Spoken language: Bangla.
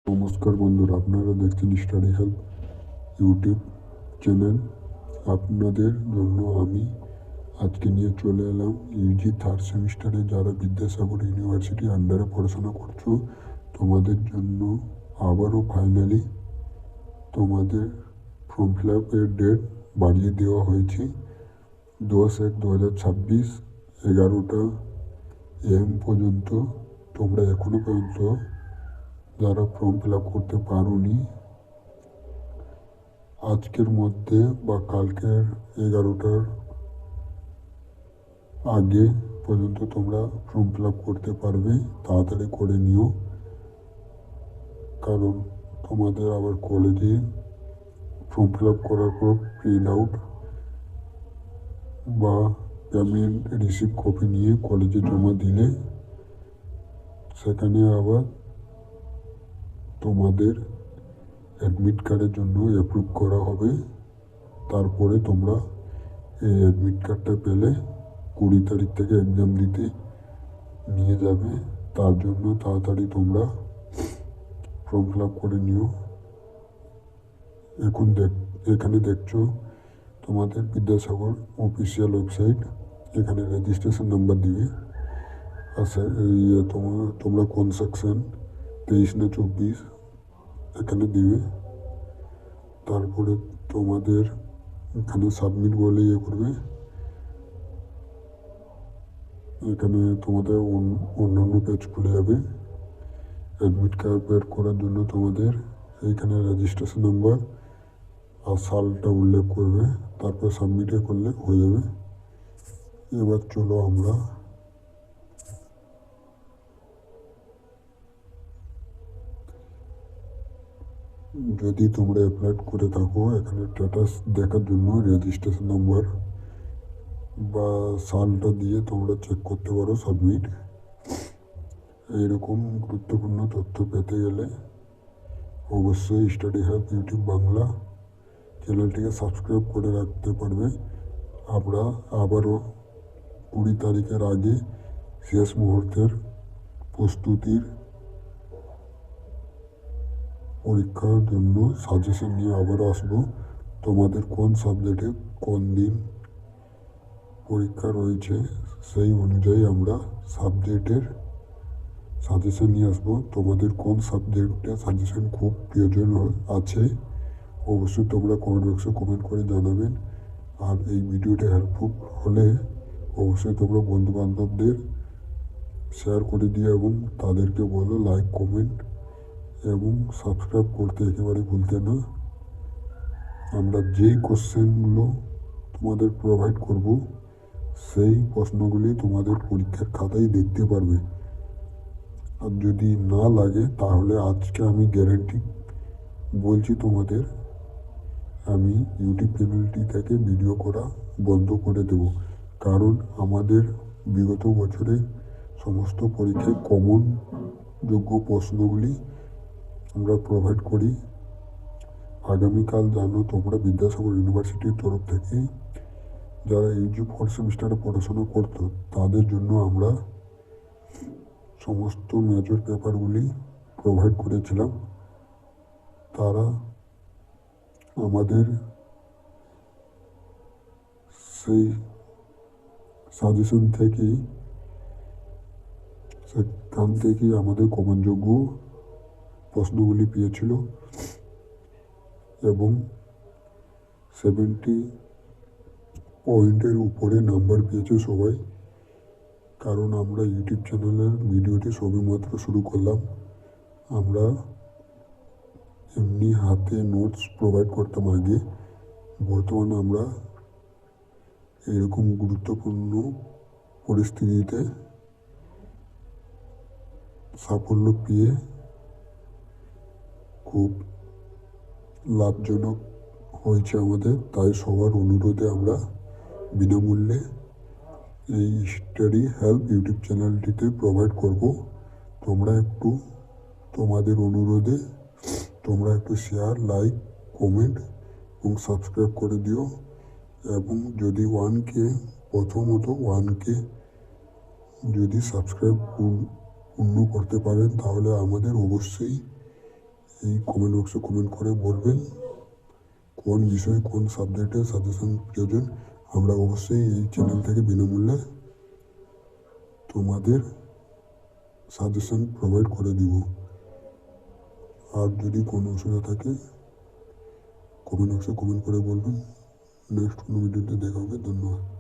নমস্কার বন্ধুরা, আপনারা দেখছেন স্টাডি হেল্প ইউটিউব চ্যানেল। আপনাদের জন্য আমি আজকে নিয়ে চলে এলাম ইউজি থার্ড সেমিস্টারে যারা বিদ্যাসাগর ইউনিভার্সিটি আন্ডারে পড়াশোনা করছো তোমাদের জন্য আবারও ফাইনালি তোমাদের ফর্ম ফিল আপের ডেট বাড়িয়ে দেওয়া হয়েছে 10/1/2026 11টা AM পর্যন্ত। তোমরা এখনও পর্যন্ত যারা ফর্ম ফিল আপ করতে পারোনি, আজকের মধ্যে বা কালকের 11টার আগে পর্যন্ত তোমরা ফর্ম ফিল আপ করতে পারবে। তাড়াতাড়ি করে নিও, কারণ তোমাদের আবার কলেজে ফর্ম ফিল আপ করার পর প্রিন্ট আউট বা পেমেন্ট রিসিভ কপি নিয়ে কলেজে জমা দিলে সেখানে আবার তোমাদের অ্যাডমিট কার্ডের জন্য অ্যাপ্রুভ করা হবে। তারপরে তোমরা এই অ্যাডমিট কার্ডটা পেলে 20 তারিখ থেকে এক্সাম দিতে নিয়ে যাবে। তার জন্য তাড়াতাড়ি তোমরা ফর্ম ফিল আপ করে নিও। এখানে দেখছো তোমাদের বিদ্যাসাগর অফিসিয়াল ওয়েবসাইট। এখানে রেজিস্ট্রেশন নাম্বার দিবে, আচ্ছা তোমরা কোন সেকশন 23 না 24 এখানে দিবে। তারপরে তোমাদের এখানে সাবমিট বলে করবে। এখানে তোমাদের অন্যান্য পেজ খুলে যাবে। অ্যাডমিট কার্ড বের করার জন্য তোমাদের এইখানে রেজিস্ট্রেশন নাম্বার আর সালটা উল্লেখ করবে, তারপর সাবমিটে করলে হয়ে যাবে। এবার চলো আমরা যদি তোমরা অ্যাপ্লাই করে থাকো, এখানে স্ট্যাটাস দেখার জন্য রেজিস্ট্রেশন নাম্বার বা সালটা দিয়ে তোমরা চেক করতে পারো সাবমিট। এইরকম গুরুত্বপূর্ণ তথ্য পেতে গেলে অবশ্যই স্টাডি হেল্প ইউটিউব বাংলা চ্যানেলটিকে সাবস্ক্রাইব করে রাখতে পারবে। আমরা আবারও 20 তারিখের আগে শেষ মুহূর্তের প্রস্তুতির পরীক্ষার জন্য সাজেশন নিয়ে আবারও আসবো। তোমাদের কোন সাবজেক্টে কোন দিন পরীক্ষা রয়েছে সেই অনুযায়ী আমরা সাবজেক্টের সাজেশন নিয়ে আসবো। তোমাদের কোন সাবজেক্টে সাজেশন খুব প্রয়োজন আছে অবশ্যই তোমরা কমেন্ট বক্সে কমেন্ট করে জানাবেন। আর এই ভিডিওটা হেল্পফুল হলে অবশ্যই তোমরা বন্ধুবান্ধবদের শেয়ার করে দিও এবং তাদেরকে বলো লাইক কমেন্ট এবং সাবস্ক্রাইব করতে একেবারে ভুলতে না। আমরা যেই কোশ্চেনগুলো তোমাদের প্রোভাইড করব সেই প্রশ্নগুলি তোমাদের পরীক্ষার খাতায় দেখতে পারবে। আর যদি না লাগে তাহলে আজকে আমি গ্যারেন্টি বলছি তোমাদের, আমি ইউটিউব চ্যানেলটি থেকে ভিডিও করা বন্ধ করে দেব। কারণ আমাদের বিগত বছরে সমস্ত পরীক্ষায় কমন যোগ্য প্রশ্নগুলি আমরা প্রোভাইড করি। আগামীকাল জানো তোমরা বিদ্যাসাগর ইউনিভার্সিটির তরফ থেকে যারা ইউজি 4th সেমিস্টারে পড়াশোনা করতো তাদের জন্য আমরা সমস্ত মেজর পেপারগুলি প্রোভাইড করেছিলাম। তারা আমাদের সেই সাজেশন থেকেই সেখান থেকেই আমাদের কমনযোগ্য প্রশ্নগুলি পেয়েছিল এবং 70 পয়েন্টের উপরে নাম্বার পেয়েছে সবাই। কারণ আমরা ইউটিউব চ্যানেলের ভিডিওটি সবেমাত্র শুরু করলাম। আমরা এমনি হাতে নোটস প্রোভাইড করতাম আগে, বর্তমানে আমরা এরকম গুরুত্বপূর্ণ পরিস্থিতিতে সাফল্য পেয়ে খুব লাভজনক হয়েছে আমাদের। তাই সবার অনুরোধে আমরা বিনামূল্যে এই স্টাডি হেল্প ইউটিউব চ্যানেলটিতে প্রোভাইড করব। তোমরা একটু তোমাদের অনুরোধে তোমরা একটু শেয়ার লাইক কমেন্ট এবং সাবস্ক্রাইব করে দিও। এবং যদি 1K প্রথমত 1K যদি সাবস্ক্রাইব পূর্ণ করতে পারেন তাহলে আমাদের অবশ্যই এই কমেন্ট বক্সে কমেন্ট করে বলবেন কোন বিষয়ে কোন সাবজেক্টে সাজেশন প্রয়োজন। আমরা অবশ্যই এই চ্যানেল থেকে বিনামূল্যে তোমাদের সাজেশন প্রোভাইড করে দিব। আর যদি কোনো অসুবিধা থাকে কমেন্ট বক্সে কমেন্ট করে বলবেন। নেক্সট কোনো ভিডিওতে দেখা হবে। ধন্যবাদ।